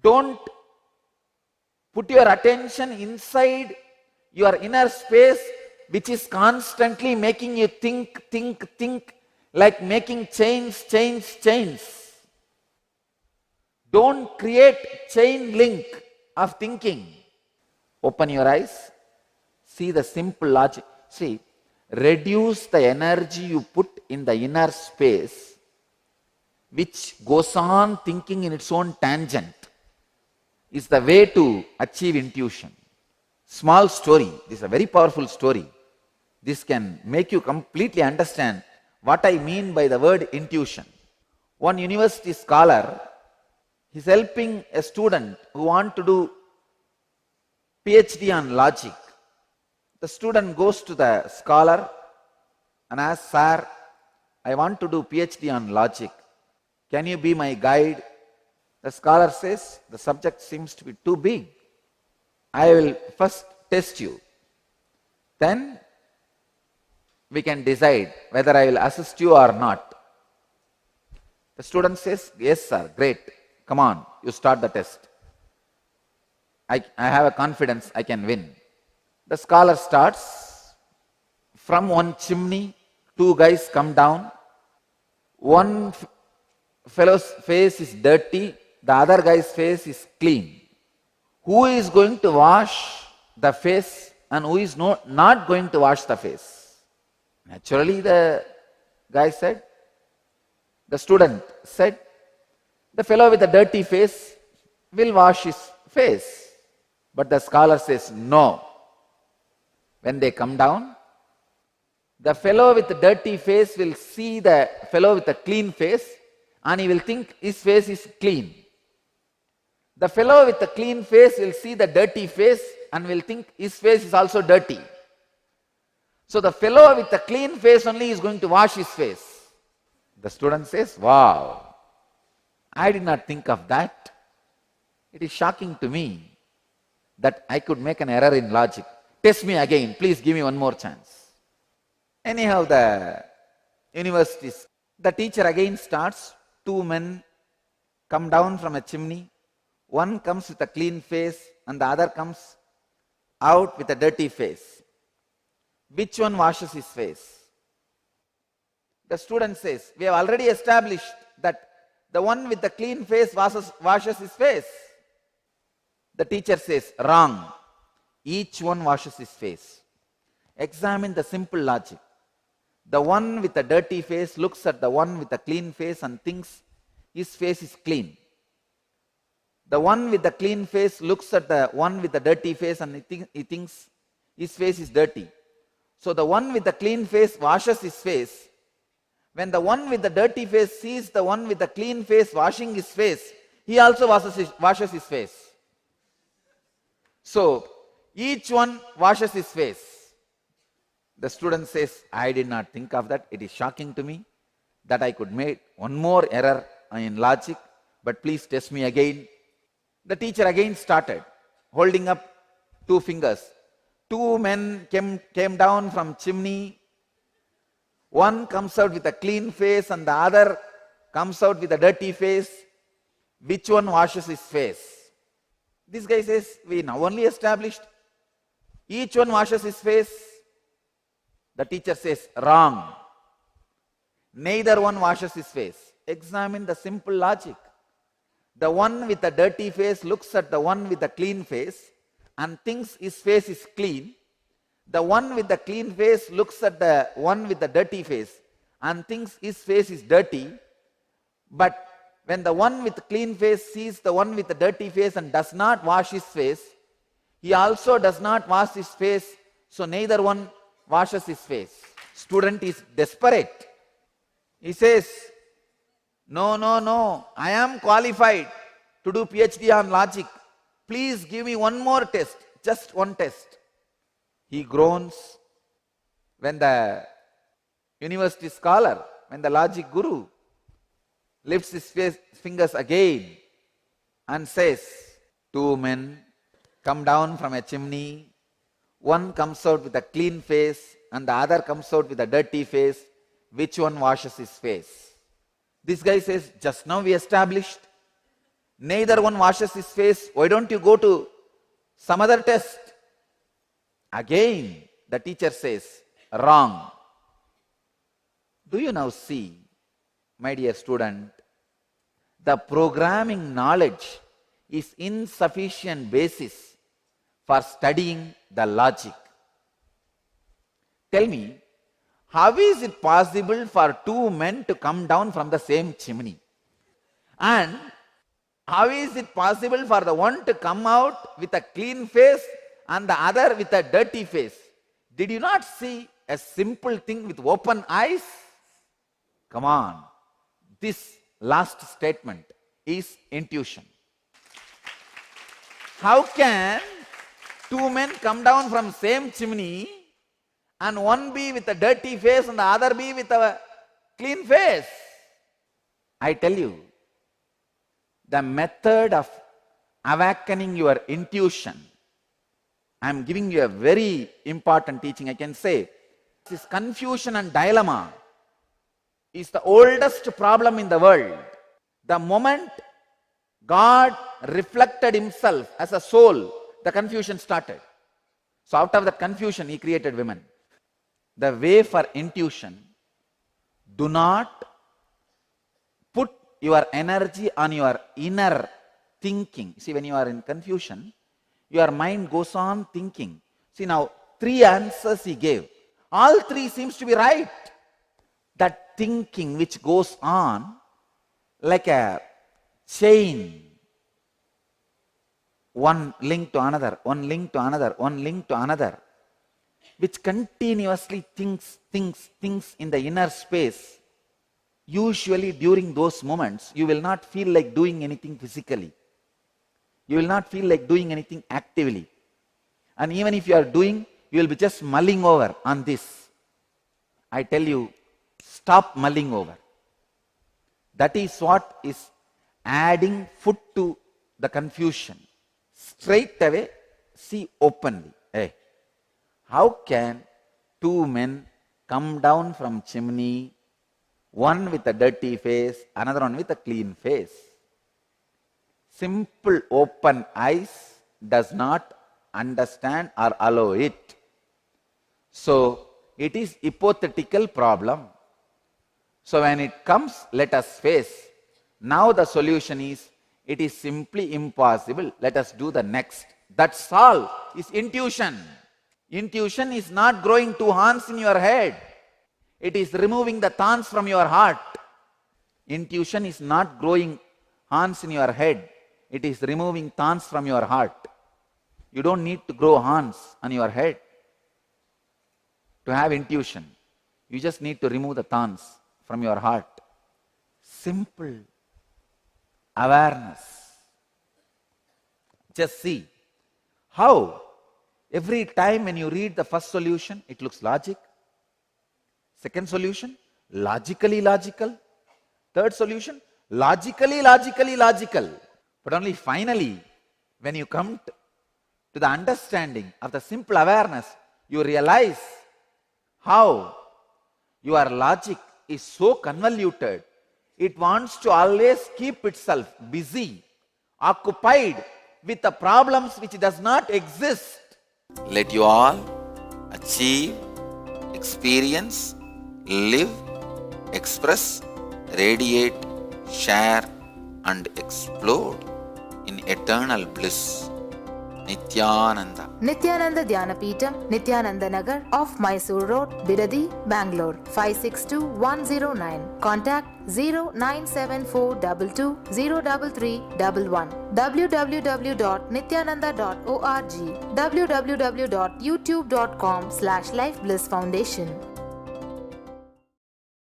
Don't put your attention inside your inner space, which is constantly making you think, like making chains. Don't create chain link of thinking. Open your eyes, see the simple logic. See, reduce the energy you put in the inner space, which goes on thinking in its own tangent, is the way to achieve intuition. Small story. This is a very powerful story. This can make you completely understand what I mean by the word intuition. One university scholar is helping a student who wants to do PhD on logic. The student goes to the scholar and asks, "Sir, I want to do PhD on logic. Can you be my guide?" The scholar says, "The subject seems to be too big. I will first test you. Then we can decide whether I will assist you or not." The student says, "Yes, sir, great. Come on, you start the test. I have a confidence I can win." The scholar starts. From one chimney, two guys come down. One fellow's face is dirty, the other guy's face is clean. Who is going to wash the face and who is not going to wash the face? Naturally, the student said, the fellow with the dirty face will wash his face. But the scholar says, no. When they come down, the fellow with the dirty face will see the fellow with the clean face and he will think his face is clean. The fellow with the clean face will see the dirty face and will think his face is also dirty. So the fellow with the clean face only is going to wash his face. The student says, "Wow, I did not think of that. It is shocking to me that I could make an error in logic. Test me again. Please give me one more chance." Anyhow, the teacher again starts. Two men come down from a chimney. One comes with a clean face and the other comes out with a dirty face. Which one washes his face? The student says, "We have already established that the one with the clean face washes his face." The teacher says, "Wrong. Each one washes his face. Examine the simple logic. The one with the dirty face looks at the one with the clean face and thinks his face is clean. The one with the clean face looks at the one with the dirty face and he thinks his face is dirty. So the one with the clean face washes his face. When the one with the dirty face sees the one with the clean face washing his face, he also washes his face. So each one washes his face." The student says, "I did not think of that. It is shocking to me that I could make one more error in logic, but please test me again." The teacher again started, holding up two fingers. Two men came down from chimney. One comes out with a clean face and the other comes out with a dirty face. Which one washes his face? This guy says, "We now only established each one washes his face." The teacher says, "Wrong. Neither one washes his face. Examine the simple logic. The one with the dirty face looks at the one with the clean face and thinks his face is clean. The one with the clean face looks at the one with the dirty face and thinks his face is dirty. But when the one with the clean face sees the one with the dirty face and does not wash his face, he also does not wash his face, so neither one washes his face." Student is desperate. He says, No, I am qualified to do PhD on logic. Please give me one more test, just one test. He groans. When the university scholar, when the logic guru lifts his fingers again and says, "Two men come down from a chimney. One comes out with a clean face and the other comes out with a dirty face. Which one washes his face?" This guy says, "Just now we established neither one washes his face. Why don't you go to some other test? Again, the teacher says, wrong. Do you now see, my dear student, the programming knowledge is insufficient basis for studying the logic. Tell me, how is it possible for two men to come down from the same chimney? And how is it possible for the one to come out with a clean face and the other with a dirty face? Did you not see a simple thing with open eyes? Come on. This last statement is intuition. How can two men come down from same chimney and one be with a dirty face and the other be with a clean face? I tell you, the method of awakening your intuition, I am giving you a very important teaching. I can say, this confusion and dilemma is the oldest problem in the world. The moment God reflected himself as a soul, the confusion started. So out of that confusion, he created women. The way for intuition, do not put your energy on your inner thinking. See, when you are in confusion, your mind goes on thinking. See, now 3 answers he gave. All 3 seems to be right. That thinking which goes on like a chain, one link to another, one link to another, one link to another, which continuously thinks in the inner space. Usually during those moments, you will not feel like doing anything physically. You will not feel like doing anything actively. And even if you are doing, you will be just mulling over on this. I tell you, stop mulling over. That is what is adding food to the confusion. Straight away, see openly. Hey, how can 2 men come down from chimney, one with a dirty face, another one with a clean face? Simple open eyes does not understand or allow it. So, it is hypothetical problem. So, when it comes, let us face. Now the solution is, it is simply impossible. Let us do the next. That's all. Is intuition. Intuition is not growing 2 horns in your head. It is removing the thorns from your heart. Intuition is not growing horns in your head. It is removing thorns from your heart. You don't need to grow horns on your head to have intuition. You just need to remove the thorns from your heart. Simple awareness. Just see how every time when you read the first solution, it looks logic. Second solution, logically logical. Third solution, logically logical. But only finally, when you come to the understanding of the simple awareness, you realize how your logic is so convoluted. It wants to always keep itself busy, occupied with the problems which does not exist. Let you all achieve, experience, live, express, radiate, share and explode in eternal bliss. Nityananda. Nityananda Dhyanapitham, Nityananda Nagar off Mysore Road, Bidadi, Bangalore 562109. Contact 0974220331. www.nityananda.org. www.youtube.com/Life Bliss Foundation.